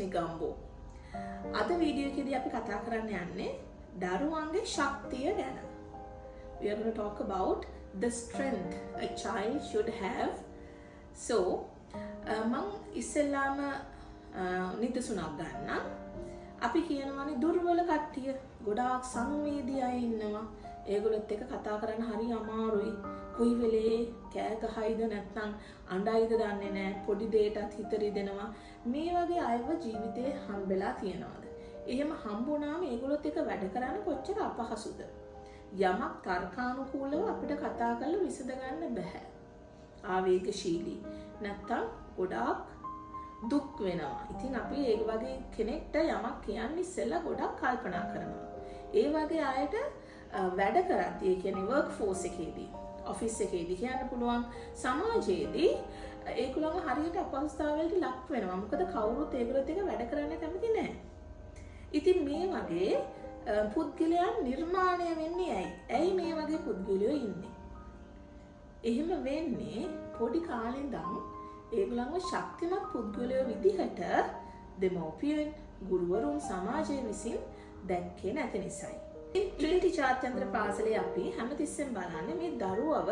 නිගම්බෝ. අද වීඩියෝ එකේදී අපි කතා කරන්න යන්නේ දරුවන්ගේ ශක්තිය ගැන. We are going to talk about the strength a child should have. So, මම ඉස්සෙල්ලාම නිදසුනක් ගන්නම්. අපි කියනවානේ දුර්වල කට්ටිය ගොඩාක් සංවේදී අය ඉන්නවා. ඒගොල්ලොත් එක්ක කතා කරන්න හරි අමාරුයි. කොයි වෙලේ කෑ ගහයිද නැත්නම් අඬයිද දන්නේ නැහැ. පොඩි දෙයකටත් හිත රිදෙනවා. මේ වගේ අයව ජීවිතේ හම්බෙලා තියෙනවාද? එහෙම හම්බුනාම ඒගොල්ලොත් එක්ක වැඩ කරන්න කොච්චර අපහසුද? යමක් තර්කානුකූලව අපිට කතා කරලා විසඳ ගන්න බෑ. ආවේගශීලී නැත්තම් ගොඩාක් දුක් වෙනවා. ඉතින් අපි ඒ වගේ කෙනෙක්ට යමක් කියන්න ඉස්සෙල්ලා ගොඩක් කල්පනා කරනවා. ඒ වගේ අයට වැඩ කරද්දී, ඒ කියන්නේ වර්ක් ෆෝස් එකේදී, ඔෆිස් එකේදී කියන්න පුළුවන් සමාජයේදී ඒගොල්ලෝ හරියට අපහසුතාවලට ලක් වෙනවා. මොකද කවුරුත් ඒගොල්ලොත් එක්ක වැඩ කරන්න කැමති නැහැ. ඉතින් මේ වගේ පුද්ගලයන් නිර්මාණය වෙන්නේ ඇයි? ඇයි මේ වගේ පුද්ගලයෝ ඉන්නේ? එහෙම වෙන්නේ පොඩි කාලේ ඉඳන් ඒගොල්ලන්ව ශක්තිමත් පුද්ගලයෝ විදිහට දෙමව්පියන්, ගුරුවරුන්, සමාජය විසින් දැක්කේ නැති නිසායි. ට්‍රිනිටි ජාත්‍යන්තර පාසලේ අපි හැමතිස්සෙම බලන්නේ මේ දරුවව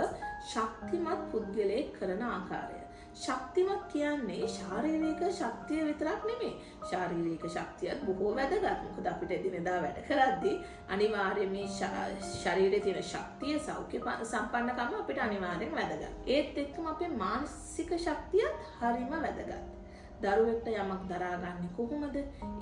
ශක්තිමත් පුද්ගලයෙක් කරන ආකාරය. ශක්තිමත් කියන්නේ ශාරීරික ශක්තිය විතරක් නෙමෙයි. ශාරීරික ශක්තියත් බොහෝ වැදගත්. මොකද අපිට එදිනෙදා වැඩ කරද්දී අනිවාර්යයෙන් මේ ශරීරයේ තියෙන ශක්තිය, සෞඛ්‍ය සම්පන්නකම අපිට අනිවාර්යෙන් වැදගත්. ඒත් එක්කම අපේ මානසික ශක්තියත් හරිම වැදගත්. දරුවෙක්ට යමක් දරාගන්නේ කොහොමද?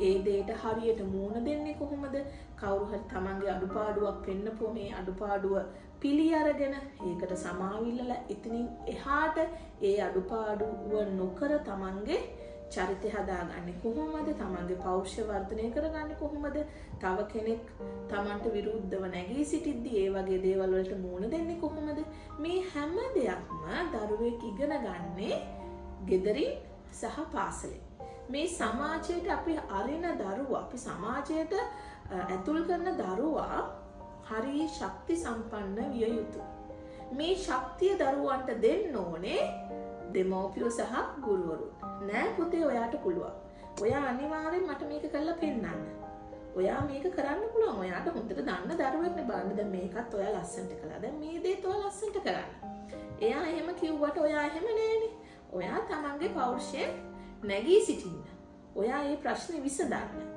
ඒ දෙයට හරියට මූණ දෙන්නේ කොහොමද? කවුරු හරි තමන්ගේ අඩුපාඩුවක් පෙන්නපුව මේ අඩුපාඩුව පිළි අරගෙන ඒකට සමාවිල්ලලා එතනින් එහාට ඒ අඩුපාඩුව නොකර තමන්ගේ චරිතය හදාගන්නේ කොහොමද? තමන්ගේ පෞරුෂය වර්ධනය කරගන්නේ කොහොමද? තව කෙනෙක් තමන්ට විරුද්ධව නැගී සිටිද්දී ඒ වගේ දේවල් වලට මූණ දෙන්නේ කොහොමද? මේ හැම දෙයක්ම දරුවෙක් ඉගෙන ගන්නේ ගෙදරින් සහ පාසලෙන්. මේ සමාජයට අපි අරින දරුවා, අපි සමාජයට ඇතුල් කරන දරුවා හරි ශක්ති සම්පන්න විය යුතුයි. මේ ශක්තිය දරුවන්ට දෙන්න ඕනේ දෙමව්පියෝ සහ ගුරුවරු. නෑ පුතේ, ඔයාට පුළුවන්. ඔයා අනිවාර්යෙන් මට මේක කරලා පෙන්නන්න. ඔයා මේක කරන්න පුළුවන්. ඔයාට හොඳට දන්න දරුවෙක්නේ. බලන්න දැන් මේකත් ඔයා ලස්සනට කළා. දැන් මේ දේත් ඔයා ලස්සනට කරන්න. එයා එහෙම කිව්වට ඔයා එහෙම නෑනේ. ඔයා තමන්ගේ පෞරුෂයෙන් නැගී සිටින්න. ඔයා මේ ප්‍රශ්නේ විසඳන්න.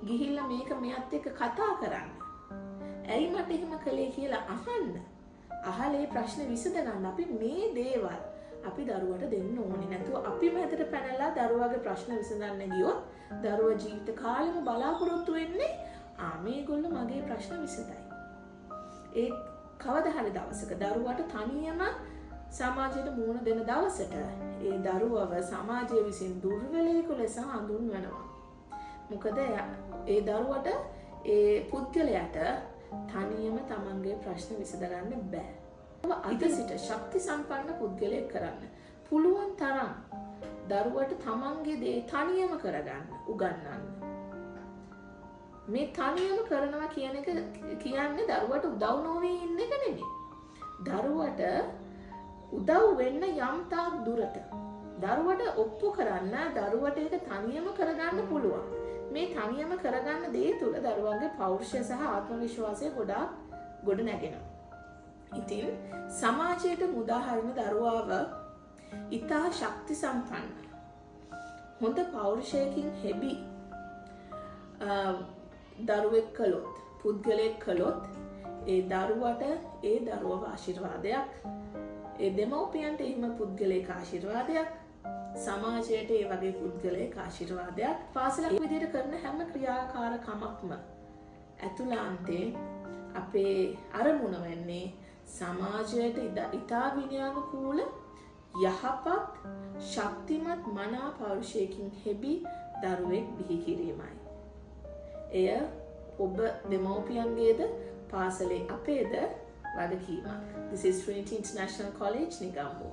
ගිහිල්ලා මේක මෙයත් එක්ක කතා කරන්න. ඇයි මට එහෙම කළේ කියලා අහන්න. අහලා මේ ප්‍රශ්නේ විසඳ ගන්න. අපි මේ දේවල් අපි දරුවට දෙන්න ඕනේ. නැතුව අපිම ඇතට පැනලා දරුවාගේ ප්‍රශ්න විසඳන්න ගියොත් දරුවා ජීවිත කාලෙම බලාපොරොත්තු වෙන්නේ මේගොල්ලෝ මගේ ප්‍රශ්න විසඳයි. ඒ කවදා හරි දවසක දරුවාට තනියම සමාජයට මුහුණ දෙන දවසට ඒ දරුවව සමාජය විසින් දුර්වලයෙකු ලෙස හඳුන්වනවා. මොකද ඒ දරුවට, ඒ පුද්ගලයාට තනියම තමන්ගේ ප්‍රශ්න විසඳගන්න බෑ. අද සිට ශක්ති සම්පන්න පුද්ගලයෙක් කරන්න පුළුවන් තරම් දරුවට තමන්ගේ දේ තනියම කරගන්න උගන්වන්න. මේ තනියම කරනවා කියන එක කියන්නේ දරුවට උදව් නොවී ඉන්න එක නෙමෙයි. දරුවට උදව් වෙන්න යම් තාක් දුරට දරුවට ඔප්පු කරන්න, දරුවට ඒක තනියම කරගන්න පුළුවන්. මේ තනියම කරගන්න දේ තුළ දරුවන්ගේ පෞරුෂය සහ ආත්ම විශ්වාසය ගොඩාක් ගොඩ නැගෙනවා. ඉතින් සමාජයට මුදා හරින දරුවාව ඉතා ශක්ති සම්පන්න, හොඳ පෞරුෂයකින් හෙබි දරුවෙක් කළොත්, පුද්ගලයෙක් කළොත් ඒ දරුවට ඒ දරුවව ආශිර්වාදයක්, ඒ දෙමව්පියන්ට එහෙම පුද්ගලයෙක් ආශිර්වාදයක්, සමාජයට ඒ වගේ පුද්ගලයෙක් ආශිර්වාදයක්. පාසලක් විදිහට කරන හැම ක්‍රියාකාරකමක්ම ඇතුළාන්තේ අපේ අරමුණ වෙන්නේ සමාජයට ඉතා විනයානුකූල, යහපත්, ශක්තිමත්, මනා පෞරුෂයකින් හෙබි දරුවෙක් බිහි කිරීමයි. එය ඔබ දෙමව්පියන්ගේද පාසලේ අපේද වගකීමක්. This is Trinity International College, Negombo.